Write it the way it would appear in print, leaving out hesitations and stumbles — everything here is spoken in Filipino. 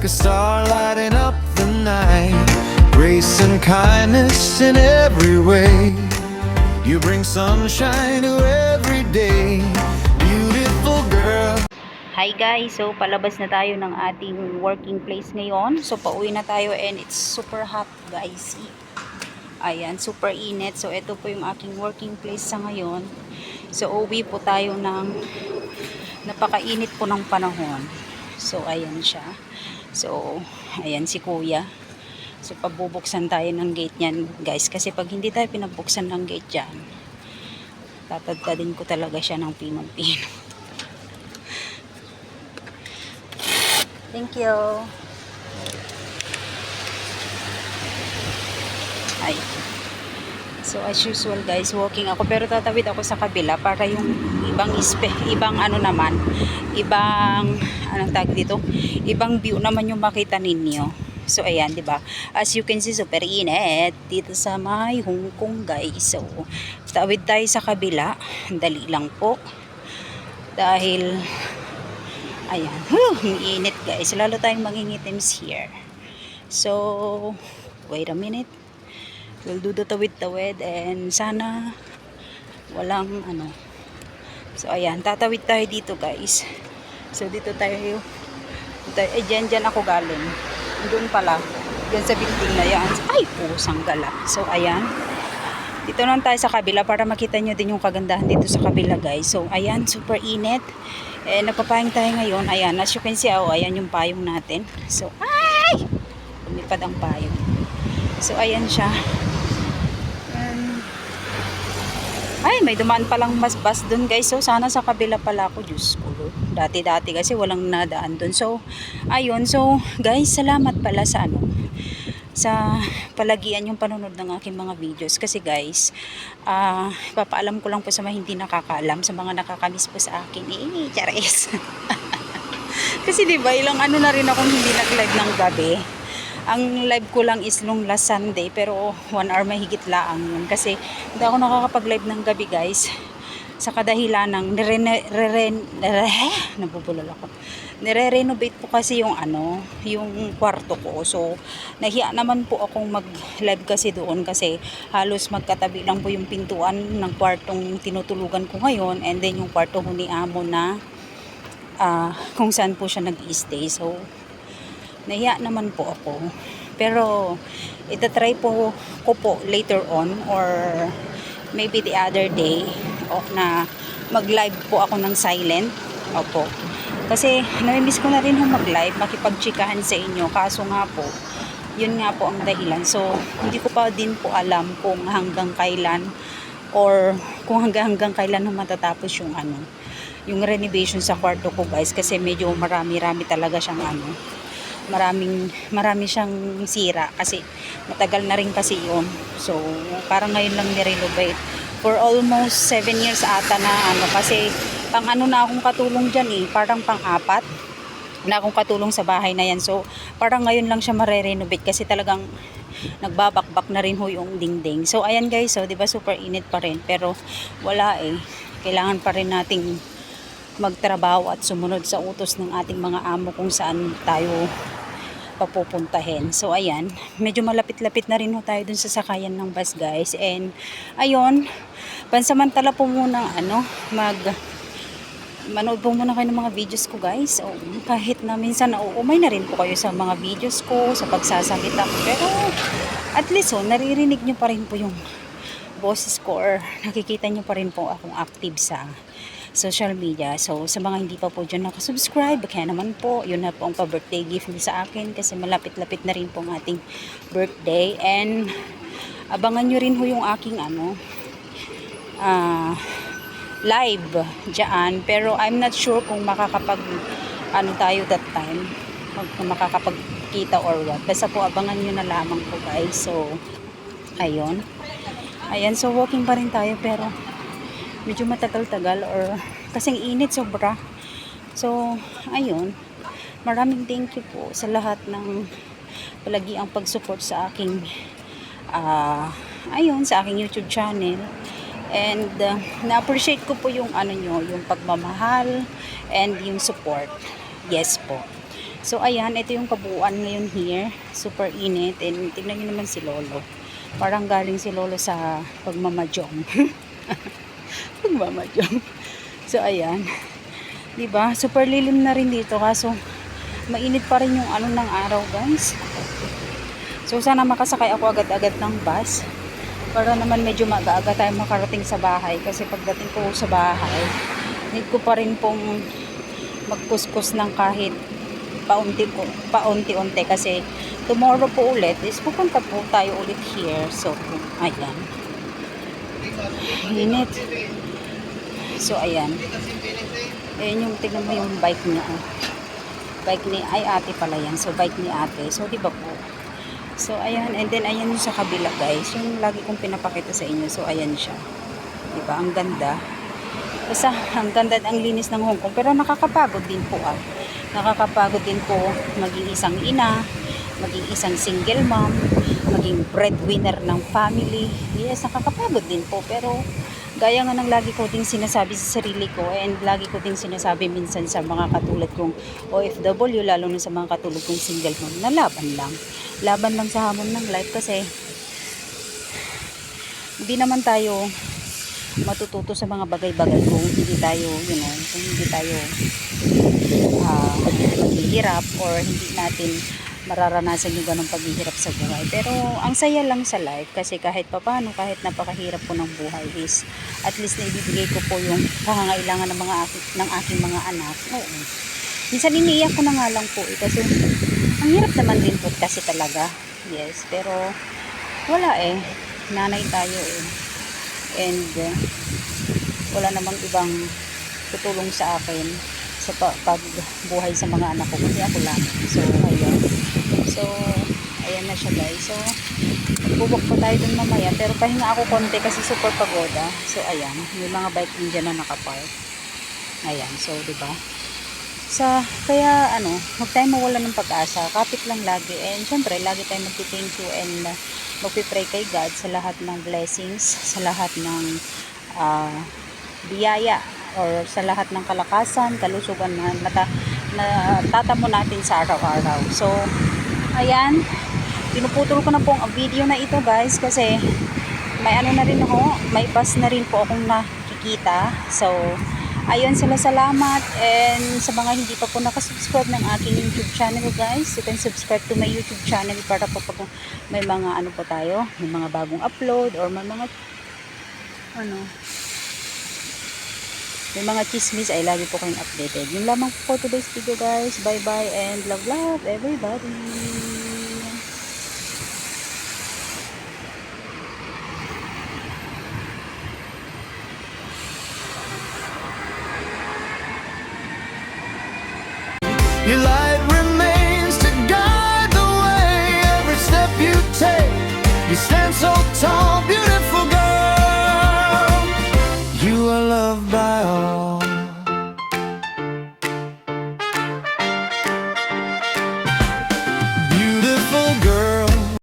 like a star lighting up the night. Grace and kindness in every way. You bring sunshine to every day. Beautiful girl. Hi guys, so palabas na tayo ng ating working place ngayon. So pauwi na tayo and it's super hot guys. Ayan, super init. So ito po yung aking working place sa ngayon. So uwi po tayo ng napakainit po ng panahon. So ayan siya. So ayan si kuya. So pabubuksan tayo ng gate niyan guys. Kasi pag hindi tayo pinabuksan ng gate dyan, tatadtadin ko talaga siya ng pinong-pino. Thank you. Ay. So as usual guys, walking ako pero tatawid ako sa kabila para yung ibang ano naman, anong tag dito? Ibang view naman yung makita ninyo. So ayan, 'di ba? As you can see, super init dito sa may Hong Kong guys. So tawid tayo sa kabila. Dali lang po. Dahil ayan, init guys. Lalo tayong mangingitims here. So, wait a minute. We'll do the tawid-tawid and sana walang ano. So, ayan, tatawid tayo dito guys. So, dito tayo. Dyan ako galing. Doon pala. Dyan sa building na yan. Ay, pusang gala. So, ayan. Dito lang tayo sa kabila para makita nyo din yung kagandahan dito sa kabila guys. So, ayan, super init. Eh, nagpapayong tayo ngayon. Ayan, as you can see, oh, ayan yung payong natin. So, ay! Lumipad ang payong. So, ayan siya. Ay, may dumaan palang mas bus dun guys. So, sana sa kabila pala ako. Diyos ko. Dati-dati kasi walang nadaan dun. So, ayun. So, guys, salamat pala sa sa palagian yung panonood ng aking mga videos kasi guys, papaalam ko lang po sa mga hindi nakakaalam, sa mga nakakamiss po sa akin, charis. Kasi diba ilang ano na rin akong hindi nag-live ng gabi. Ang live ko lang is nung last Sunday pero 1 hour mahigit lang yun kasi hindi ako nakakapag-live ng gabi guys sa kadahilan ng nabubulol ako. Nire-renovate po kasi yung yung kwarto ko. So, nahiya naman po akong mag-live kasi doon kasi halos magkatabi lang po yung pintuan ng kwartong tinutulugan ko ngayon and then yung kwarto ko ni amo na kung saan po siya nag-stay. So, nahiya naman po ako. Pero, itatry po ko po later on or maybe the other day na mag-live po ako ng silent. Opo. Kasi namimiss ko na rin mag-live, makipagchikahan sa inyo. Kaso nga po, yun nga po ang dahilan. So, hindi ko pa din po alam kung hanggang kailan or kung hanggang kailan matatapos yung yung renovation sa kwarto ko guys. Kasi medyo marami talaga siyang marami siyang sira kasi matagal na rin kasi yun. So, parang ngayon lang ni-renovate. For almost 7 years ata na kasi pang na akong katulong dyan parang pang-apat na akong katulong sa bahay na yan. So, parang ngayon lang siya mare-renovate kasi talagang nagbabakbak na rin yung dingding. So, ayan guys, so, diba super init pa rin pero wala kailangan pa rin nating magtrabaho at sumunod sa utos ng ating mga amo kung saan tayo papupuntahin. So, ayan. Medyo malapit-lapit na rin tayo dun sa sakayan ng bus, guys. And, ayun. Pansamantala po muna, manood po muna kayo ng mga videos ko, guys. So, kahit na minsan nauumay na rin po kayo sa mga videos ko, sa pagsasalita ko. Pero, at least, naririnig nyo pa rin po yung boses ko or nakikita nyo pa rin po akong active sa social media. So, sa mga hindi pa po dyan nakasubscribe, kaya naman po, yun na po ang pa-birthday gift sa akin kasi malapit-lapit na rin po ang ating birthday. And, abangan nyo rin yung aking live dyan. Pero, I'm not sure kung makakapag tayo that time. Kung makakapagkita or what. Basta po, abangan nyo na lamang po guys. So, ayun. Ayan, so walking pa rin tayo pero medyo matagal-tagal or kasing init sobra. So, ayun. Maraming thank you po sa lahat ng palagi ang pag-support sa aking sa aking YouTube channel. And na-appreciate ko po yung yung pagmamahal and yung support. Yes po. So ayan, ito yung kabuuan ngayon here. Super init. And tignan nyo naman si Lolo. Parang galing si Lolo sa pagmamadyong. Pagmamadyong. So ayan. Diba? Super lilim na rin dito. Kaso mainit pa rin yung ano ng araw, guys. So sana makasakay ako agad-agad ng bus. Para naman medyo maaga tayo makarating sa bahay. Kasi pagdating ko sa bahay, need ko pa rin pong magkuskus ng kahit paunti-unti kasi tomorrow po ulit is pupunta po tayo ulit here. So ayan, init. So ayan, ayan yung tignan mo yung bike niya, bike ni ay ate pala yan. So bike ni ate. So diba po, so ayan. And then ayan yung sa kabila, guys, yung lagi kong pinapakita sa inyo. So ayan siya, diba, ang ganda. Basta ang ganda at ang linis ng Hong Kong, pero nakakapagod din po nakakapagod din po maging isang ina, maging isang single mom, maging breadwinner ng family. Yes, nakakapagod din po, pero gaya nga ng lagi ko ding sinasabi sa sarili ko, and lagi ko ding sinasabi minsan sa mga katulad kong OFW, lalo na sa mga katulad kong single mom, na laban lang sa hamon ng life. Kasi hindi naman tayo matututo sa mga bagay-bagay kung hindi tayo, kung hindi tayo maghihirap, or hindi natin mararanasan yung ganong paghihirap sa buhay. Pero ang saya lang sa life, kasi kahit papano, kahit napakahirap po ng buhay, is at least na ibibigay ko po yung pangangailangan ng aking mga anak. Oo. Minsan iniiyak ko na nga lang po kasi ang hirap naman din po kasi talaga. Yes, pero wala nanay tayo and wala namang ibang tutulong sa akin sa pagbuhay sa mga anak ko, kasi ako lang. So ayan na siya, guys. So bubok pa tayo dun mamaya, pero pahinga ako konti kasi super pagoda. So ayan, may mga bike din dyan na nakapark. Ayan, so diba, kaya huwag tayo mawala ng pag-asa, kapit lang lagi, and syempre lagi tayo magti-thank you and magpipray kay God sa lahat ng blessings, sa lahat ng biyaya, or sa lahat ng kalakasan, kalusugan na natatamo natin sa araw-araw. So ayan, pinuputol ko na po ang video na ito, guys, kasi may may bus na rin po akong nakikita. So ayun, salamat. And sa mga hindi pa po nakasubscribe ng aking YouTube channel, guys, you can subscribe to my YouTube channel para po pag may mga po tayo, may mga bagong upload, or may mga chismis, ay lagi po kayong updated. Yun lamang po for today's video, guys. Bye bye and love everybody. Your light remains to guide the way. Every step you take, you stand so